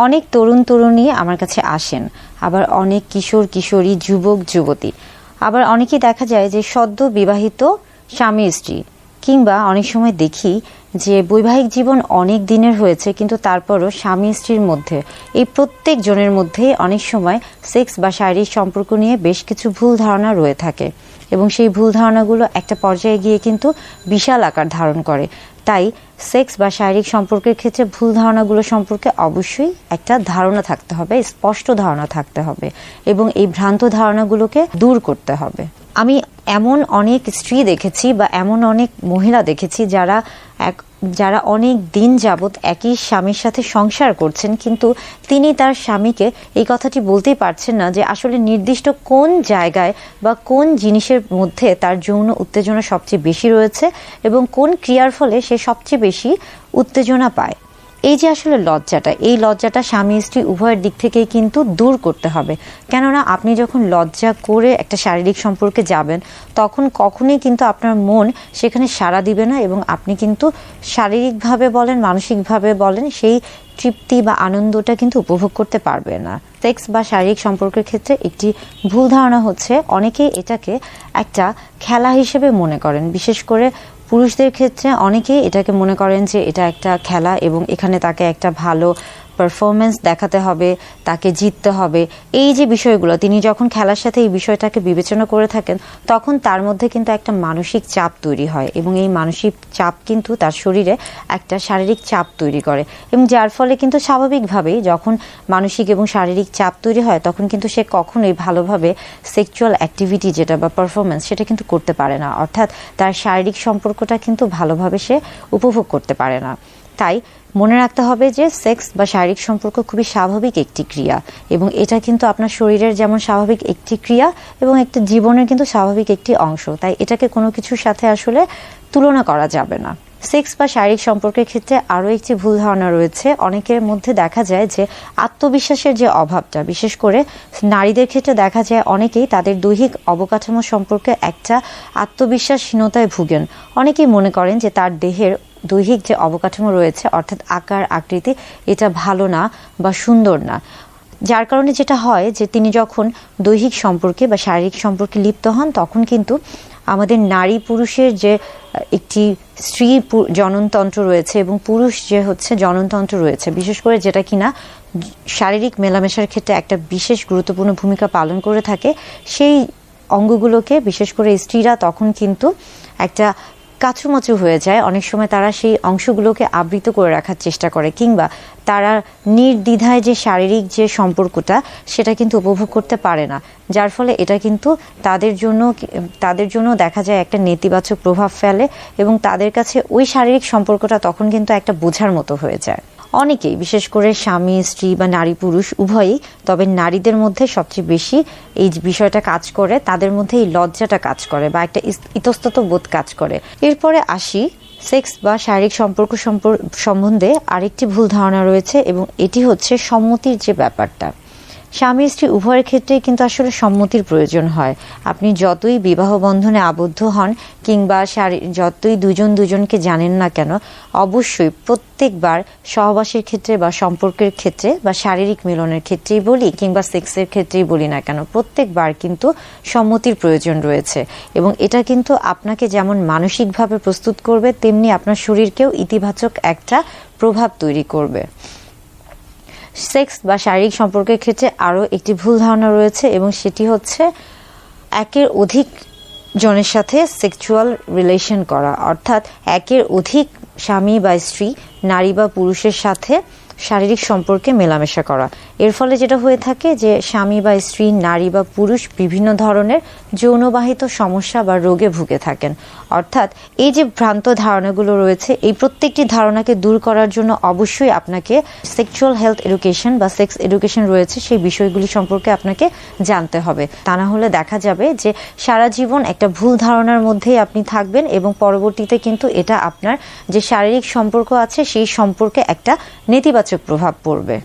অনেক তরুণ তরুণী আমার কাছে আসেন, আবার অনেক কিশোর কিশোরী, যুবক যুবতী, আবার অনেকেই দেখা যায় যে সদ্য বিবাহিত স্বামী স্ত্রী, কিংবা অনেক সময় দেখি যে বৈবাহিক জীবন অনেক দিনের হয়েছে কিন্তু তারপরও স্বামী স্ত্রীর মধ্যে এই প্রত্যেক জনের মধ্যে অনেক সময় সেক্স বা শারীরিক সম্পর্ক নিয়ে বেশ কিছু ভুল ধারণা রয়ে থাকে এবং সেই ভুল ধারণাগুলো একটা পর্যায়ে গিয়ে কিন্তু বিশাল আকার ধারণ করে। তাই সেক্স বা শারীরিক সম্পর্কের ক্ষেত্রে ভুল ধারণাগুলো সম্পর্কে অবশ্যই একটা ধারণা থাকতে হবে, স্পষ্ট ধারণা থাকতে হবে এবং এই ভ্রান্ত ধারণাগুলোকে দূর করতে হবে। আমি এমন অনেক স্ত্রী দেখেছি বা এমন অনেক মহিলা দেখেছি যারা অনেক দিন যাবৎ একই স্বামীর সাথে সংসার করছেন, কিন্তু তিনি তার স্বামীকে এই কথাটি বলতেই পারছেন না যে আসলে নির্দিষ্ট কোন জায়গায় বা কোন জিনিসের মধ্যে তার যৌন উত্তেজনা সবচেয়ে বেশি রয়েছে এবং কোন ক্রিয়ার ফলে সে সবচেয়ে বেশি উত্তেজনা পায়। এই যে আসলে এই লজ্জাটা স্বামী স্ত্রী উভয়ের দিক থেকেই কিন্তু দূর করতে হবে। কেননা আপনি যখন লজ্জা করে একটা শারীরিক সম্পর্কে যাবেন তখন কখনোই কিন্তু আপনার মন সেখানে সাড়া দিবে না এবং আপনি কিন্তু শারীরিকভাবে বলেন, মানসিকভাবে বলেন, সেই তৃপ্তি বা আনন্দটা কিন্তু উপভোগ করতে পারবে না। সেক্স বা শারীরিক সম্পর্কের ক্ষেত্রে একটি ভুল ধারণা হচ্ছে অনেকেই এটাকে একটা খেলা হিসেবে মনে করেন। বিশেষ করে পুরুষদের ক্ষেত্রে অনেকেই এটাকে মনে করেন যে এটা একটা খেলা এবং এখানে তাকে একটা ভালো পারফরমেন্স দেখাতে হবে, তাকে জিততে হবে। এই যে বিষয়গুলো তিনি যখন খেলার সাথে এই বিষয়টাকে বিবেচনা করে থাকেন তখন তার মধ্যে কিন্তু একটা মানসিক চাপ তৈরি হয় এবং এই মানসিক চাপ কিন্তু তার শরীরে একটা শারীরিক চাপ তৈরি করে এবং যার ফলে কিন্তু স্বাভাবিকভাবেই যখন মানসিক এবং শারীরিক চাপ তৈরি হয় তখন কিন্তু সে কখনোই ভালোভাবে সেক্সুয়াল অ্যাক্টিভিটি যেটা বা পারফরমেন্স সেটা কিন্তু করতে পারে না, অর্থাৎ তার শারীরিক সম্পর্কটা কিন্তু ভালোভাবে সে উপভোগ করতে পারে না। তাই মনে রাখতে হবে যে সেক্স বা শারীরিক সম্পর্ক খুবই স্বাভাবিক একটি ক্রিয়া এবং এটা কিন্তু আপনার শরীরের যেমন স্বাভাবিক একটি ক্রিয়া এবং একটা জীবনের কিন্তু স্বাভাবিক একটি অংশ। তাই এটাকে কোনো কিছুর সাথে আসলে তুলনা করা যাবে না। সেক্স বা শারীরিক সম্পর্কের ক্ষেত্রে আরও একটি ভুল ধারণা রয়েছে। অনেকের মধ্যে দেখা যায় যে আত্মবিশ্বাসের যে অভাবটা, বিশেষ করে নারীদের ক্ষেত্রে দেখা যায় অনেকেই তাদের দৈহিক অবকাঠামো সম্পর্কে একটা আত্মবিশ্বাসহীনতায় ভুগেন। অনেকেই মনে করেন যে তার দেহের দৈহিক যে অবকাঠামো রয়েছে অর্থাৎ আকার আকৃতি এটা ভালো না বা সুন্দর না, যার কারণে যেটা হয় যে তিনি যখন দৈহিক সম্পর্কে বা শারীরিক সম্পর্কে লিপ্ত হন তখন কিন্তু আমাদের নারী পুরুষের যে একটি স্ত্রী জননতন্ত্র রয়েছে এবং পুরুষ যে হচ্ছে জননতন্ত্র রয়েছে, বিশেষ করে যেটা কিনা শারীরিক মেলামেশার ক্ষেত্রে একটা বিশেষ গুরুত্বপূর্ণ ভূমিকা পালন করে থাকে, সেই অঙ্গগুলোকে বিশেষ করে স্ত্রীরা তখন কিন্তু একটা কাচুমাচু হয়ে যায়। অনেক সময় তারা সেই অংশগুলোকে আবৃত করে রাখার চেষ্টা করে কিংবা তারা নির্দ্বিধায় যে শারীরিক যে সম্পর্কটা সেটা কিন্তু উপভোগ করতে পারে না, যার ফলে এটা কিন্তু তাদের জন্য দেখা যায় একটা নেতিবাচক প্রভাব ফেলে এবং তাদের কাছে ওই শারীরিক সম্পর্কটা তখন কিন্তু একটা বোঝার মতো হয়ে যায়। অনেকেই বিশেষ করে স্বামী স্ত্রী বা নারী পুরুষ উভয়ই, তবে নারীদের মধ্যে সবচেয়ে বেশি এই বিষয়টা কাজ করে, তাদের মধ্যে এই লজ্জাটা কাজ করে বা একটা ইতস্তত বোধ কাজ করে। এরপরে আসি সেক্স বা শারীরিক সম্পর্ক সম্বন্ধে আরেকটি ভুল ধারণা রয়েছে এবং এটি হচ্ছে সম্মতির যে ব্যাপারটা। স্বামী স্ত্রী উভয়ের ক্ষেত্রেই কিন্তু আসলে সম্মতির প্রয়োজন হয়। আপনি যতই বিবাহ বন্ধনে আবদ্ধ হন কিংবা যতই দুজনকে জানেন না কেন, অবশ্যই প্রত্যেকবার সহবাসের ক্ষেত্রে বা সম্পর্কের ক্ষেত্রে বা শারীরিক মিলনের ক্ষেত্রেই বলি কিংবা সেক্সের ক্ষেত্রেই বলি না কেন, প্রত্যেকবার কিন্তু সম্মতির প্রয়োজন রয়েছে এবং এটা কিন্তু আপনাকে যেমন মানসিকভাবে প্রস্তুত করবে তেমনি আপনার শরীরকেও ইতিবাচক একটা প্রভাব তৈরি করবে। সেক্স বা শারীরিক সম্পর্কের ক্ষেত্রে আরও একটি ভুল ধারণা রয়েছে এবং সেটি হচ্ছে একের অধিক জনের সাথে সেক্সুয়াল রিলেশন করা, অর্থাৎ একের অধিক স্বামী বা স্ত্রী, নারী বা পুরুষের সাথে শারীরিক সম্পর্কে মেলামেশা করা। এর ফলে যেটা হয়ে থাকে যে স্বামী বা স্ত্রী, নারী বা পুরুষ বিভিন্ন ধরনের যৌনবাহিত সমস্যা বা রোগে ভুগে থাকেন। অর্থাৎ এই যে ভ্রান্ত ধারণাগুলো রয়েছে এই প্রত্যেকটি ধারণাকে দূর করার জন্য অবশ্যই আপনাকে সেক্সুয়াল হেলথ এডুকেশন বা সেক্স এডুকেশন রয়েছে সেই বিষয়গুলি সম্পর্কে আপনাকে জানতে হবে। তা না হলে দেখা যাবে যে সারা জীবন একটা ভুল ধারণার মধ্যেই আপনি থাকবেন এবং পরবর্তীতে কিন্তু এটা আপনার যে শারীরিক সম্পর্ক আছে সেই সম্পর্কে একটা নেতিবাচক প্রভাব পড়বে।